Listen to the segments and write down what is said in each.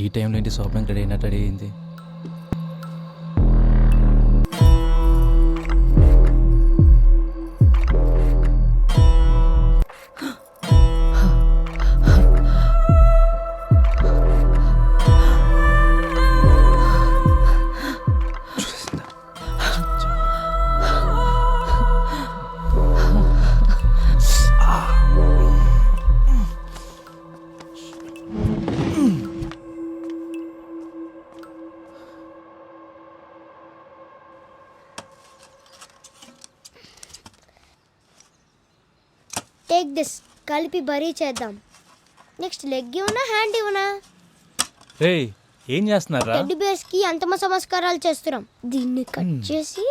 ఈ టైంలో ఏంటి స్వప్నం రెడీ అయినట్టు రెడీ అయింది. టేక్ దిస్, కలిపి బరీ చేద్దాం. నెక్స్ట్ లెగ్ ఇవ్వనా, హ్యాండ్ ఇవ్వనా? రే ఏం చేస్తున్నారా? టెడ్డీ బేర్స్ కి అంతమ సంస్కారాలు చేస్తున్నాం. దీన్ని కట్ చేసి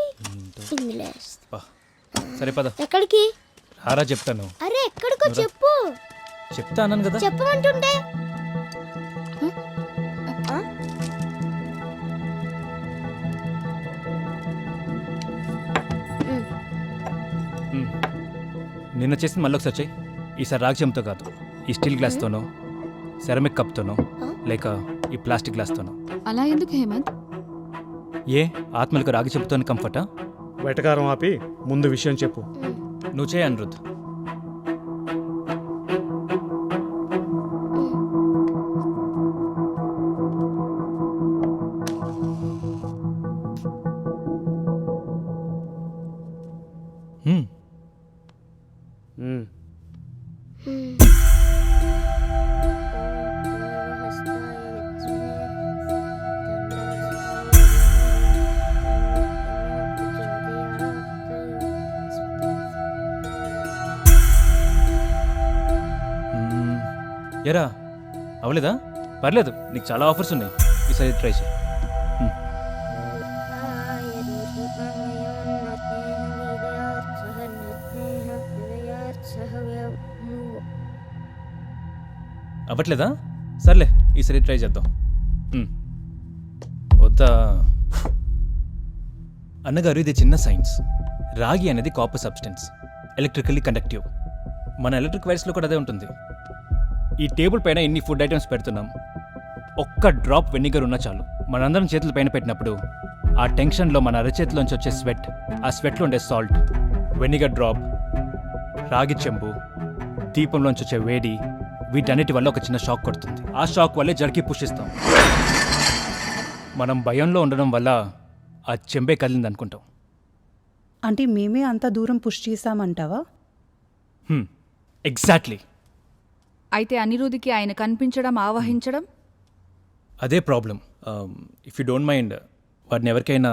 ఇందులో వేస్తాం. పా, సరే పద. ఎక్కడికి? రారా చెప్తాను. అరే ఎక్కడికో చెప్పు. చెప్తా అన్నాను కదా. చెప్పమంటుంటే నిన్న చేసింది మళ్ళీ ఒకసారి చెయ్యి. ఈసారి రాగి చెంతో కాదు, ఈ స్టీల్ గ్లాస్తోనో, సెరమిక్ కప్తోనో, లేక ఈ ప్లాస్టిక్ గ్లాస్తోనో. అలా ఎందుకు హేమంత్? ఏ ఆత్మలకు రాగి చెంపుతోనే కంఫర్టా? వెటకారం ఆపి ముందు విషయం చెప్పు. నువ్వు చేయి అనిరుద్. ఎరా అవలేదా? పర్లేదు, నీకు చాలా ఆఫర్స్ ఉన్నాయి, ఈసారి ట్రై చేయి. అవ్వట్లేదా? సర్లే, ఈసారి ట్రై చేద్దాం. వద్దా? అన్నగారు ఇది చిన్న సైన్స్. రాగి అనేది కాపర్ సబ్స్టెన్స్, ఎలక్ట్రికల్లీ కండక్టివ్. మన ఎలక్ట్రిక్ వైర్స్లో కూడా అదే ఉంటుంది. ఈ టేబుల్ పైన ఎన్ని ఫుడ్ ఐటమ్స్ పెడుతున్నాం, ఒక్క డ్రాప్ వెనిగర్ ఉన్నా చాలు మనందరం చేతుల పైన పెట్టినప్పుడు ఆ టెన్షన్లో మన అరచేతిలోంచి వచ్చే స్వెట్, ఆ స్వెట్లో ఉండే సాల్ట్, వెనిగర్ డ్రాప్, రాగి చెంబు, దీపంలోంచి వచ్చే వేడి, వీటన్నిటి వల్ల ఒక చిన్న షాక్ కొడుతుంది. ఆ షాక్ వల్లే జర్కి పుషిస్తాం. మనం భయంలో ఉండడం వల్ల ఆ చెంబే కదిలింది అనుకుంటాం. అంటే మేమే అంత దూరం పుష్ చేశామంటావా? ఎగ్జాక్ట్లీ. అయితే అనిరుద్ధికి ఆయన కనిపించడం, ఆవహించడం అదే problem. If you don't mind వాడిని ఎవరికైనా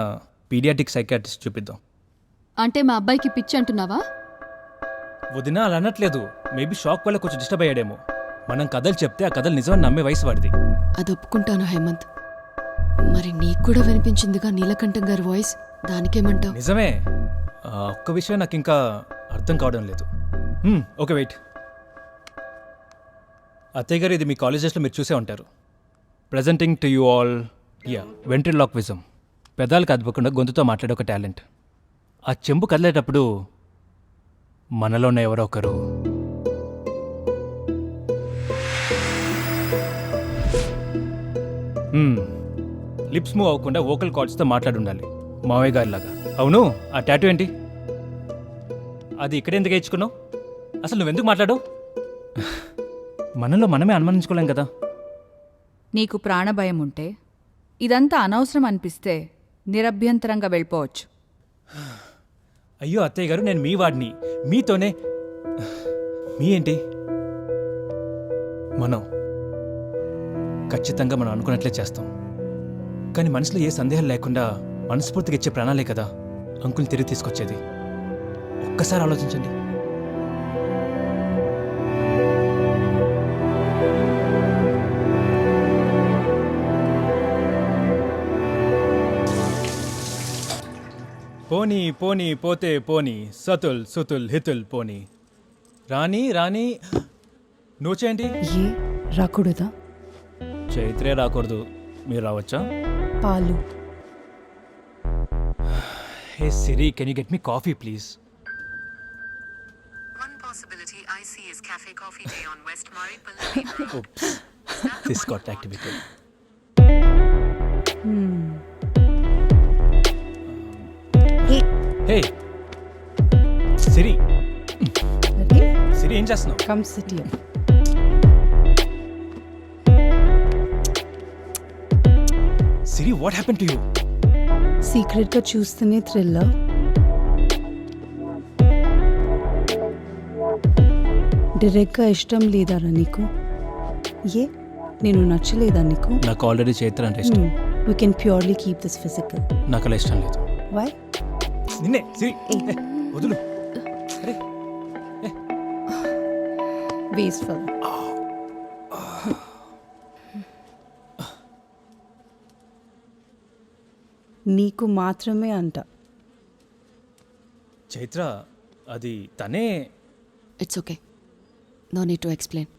పీడియాటిక్ సైకాట్రిస్ట్ చూపిద్దాం. అంటే మా అబ్బాయికి పిచ్చి అంటున్నావా? వదిన అలా అనట్లేదు. మేబీ షాక్ వల్ల కొంచెం డిస్టర్బ్ అయ్యాడేమో. మనం కథలు చెప్తే ఆ కథలు నిజమని నమ్మే వయసు వాడిది. అది ఒప్పుకుంటాను హేమంత్. మరి నీకు కూడా వినిపించిందిగా నీలకంఠం గారి వాయిస్, దానికేమంటావు? నిజమే. ఒక్క విషయం నాకు ఇంకా అర్థం కావడం లేదు. Okay wait. అత్తయ్య గారు, ఇది మీ కాలేజెస్లో మీరు చూసే ఉంటారు. Presenting to you all ventriloquism. పెదాలు కదపకుండా గొంతుతో మాట్లాడే ఒక టాలెంట్. ఆ చెంబు కదిలేటప్పుడు మనలోనే ఎవరో ఒకరు లిప్స్ మూవ్ అవ్వకుండా వోకల్ కార్డ్స్తో మాట్లాడి ఉండాలి, మావయ్య గారిలాగా. అవును, ఆ టాటూ ఏంటి? అది ఇక్కడ ఎందుకు వేయించుకున్నావు? అసలు నువ్వెందుకు మాట్లాడు? మనలో మనమే అనుమానించుకోలేం కదా. నీకు ప్రాణభయం ఉంటే, ఇదంతా అనవసరం అనిపిస్తే నిరభ్యంతరంగా వెళ్ళిపోవచ్చు. అయ్యో అత్తయ్య గారు, నేను మీ వాడిని. మీతోనే మీ ఏంటి? మనం ఖచ్చితంగా మనం అనుకున్నట్లే చేస్తాం. కానీ మనసులో ఏ సందేహం లేకుండా మనస్ఫూర్తిగా ఇచ్చే ప్రాణాలే కదా అంకుల్ని తిరిగి తీసుకొచ్చేది. ఒక్కసారి ఆలోచించండి. పోనీ పోనీ పోతే పోనీ, సతుల్ సుతుల్ హితుల్ పోనీ. రాణి రాణి, నువ్వు చేయండి. ఏ రాకూడదా? చైత్రే రాకూడదు, మీరు రావచ్చా? పాలు. Hey Siri, can you get me coffee please? One possibility I see is Cafe Coffee Day on West Maripal. Oops, this got activated. Hey Siri ready Siri ఏం చేస్తున్నావు? Come sit here. Siri what happen to you? సీక్రెట్గా చూస్తూనే thriller. డైరెక్ట్గా ఇష్టం లేదారా నీకు? ఏ నేను నచ్చలేదా నీకు? నాకు ఆల్రెడీ చైత్ర అంటే ఇష్టం. We can purely keep this physical. నాకు అలా ఇష్టం లేదు. వై? నిన్నే సిరి ఏ, వదులు. అరే వేస్ట్ఫుల్. నీకు మాత్రమే అంట. చైత్ర అది తనే. It's okay, no need to explain.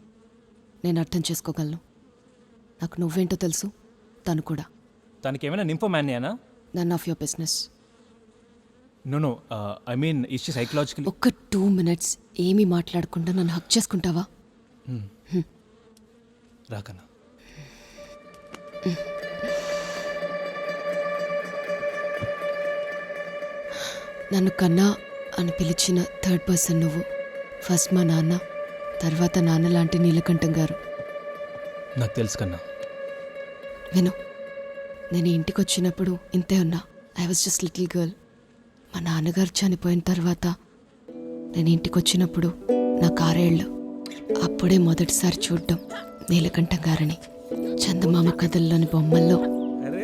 నేను అర్థం చేసుకోగలను. నాకు నువ్వేంటో తెలుసు, తను కూడా. తనకేమైనా నింఫోమానియానా? None of your business. No I mean is she psychologically? ఒక్క 2 minutes ఏమీ మాట్లాడకుండా నన్ను హక్ చేసుకుంటావా? రాకన్నా. నన్ను కన్నా అని పిలిచిన థర్డ్ పర్సన్ నువ్వు. ఫస్ట్ మా నాన్న, తర్వాత నాన్న లాంటి నీలకంఠం గారు. నాకు తెలుసు కన్నా. విను, నేను ఇంటికి వచ్చినప్పుడు ఇంతే ఉన్నా. I was just little girl. మా నాన్నగారు చనిపోయిన తర్వాత నేను ఇంటికి వచ్చినప్పుడు నాకు 6 ఏళ్ళు. అప్పుడే మొదటిసారి చూడడం నీలకంఠం గారని. చందమామ కథల్లోని బొమ్మల్లో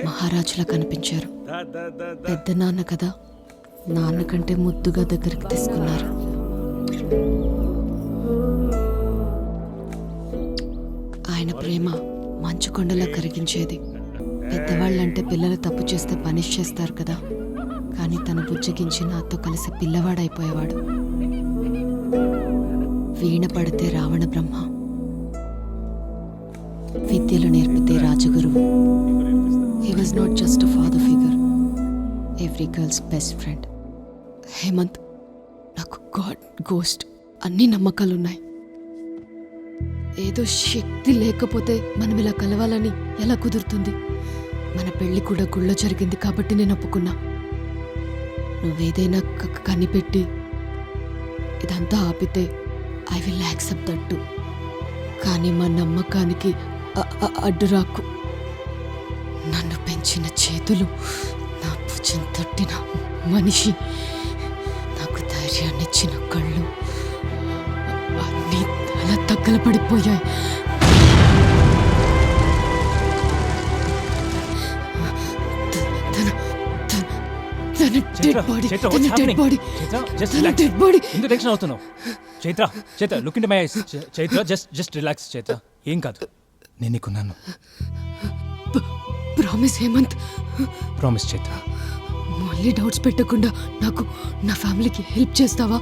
మహారాజులా కనిపించారు. పెద్ద నాన్న కదా, నాన్న కంటే ముద్దుగా దగ్గరికి తీసుకున్నారు. ఆయన ప్రేమ మంచు కొండలా కరిగించేది. పెద్దవాళ్ళంటే పిల్లలు తప్పు చేస్తే పనిష్ చేస్తారు కదా, కానీ తను బుజ్జగించి నాతో కలిసి పిల్లవాడైపోయేవాడు. వీణ పడితే రావణ బ్రహ్మ, విద్యలు నేర్పితే రాజగురువు. He was not just a father figure, every girl's best friend. Hemanth, నాకు గాడ్, గోస్ట్ అన్ని నమ్మకాలున్నాయి. ఏదో శక్తి లేకపోతే మనం ఇలా కలవాలని ఎలా కుదురుతుంది? మన పెళ్లి కూడా గుళ్ళో జరిగింది కాబట్టి నేను ఒప్పుకున్నా. నువ్వేదైనా కనిపెట్టి ఇదంతా ఆపితే ఐ విల్ యాక్సెప్ట్ దట్. కానీ మా నమ్మకానికి అడ్డు రాకు. నన్ను పెంచిన చేతులు, నా భుజం తట్టిన మనిషి, నాకు ధైర్యాన్ని ఇచ్చిన కళ్ళు అన్నీ అలా తగ్గలపడిపోయాయి. Chaitra, Chaitra, what's happening? Chaitra, just relax. ఎందుకు టెన్షన్ అవుతున్నావు? Chaitra, Chaitra, look into my eyes. Chaitra, just relax Chaitra, ఏం కాదు, నేను నీకున్నాను. ప్రామిస్ హేమంత్. ప్రామిస్ చైత్ర. మళ్ళీ డౌట్స్ పెట్టకుండా నాకు నా ఫ్యామిలీకి హెల్ప్ చేస్తావా?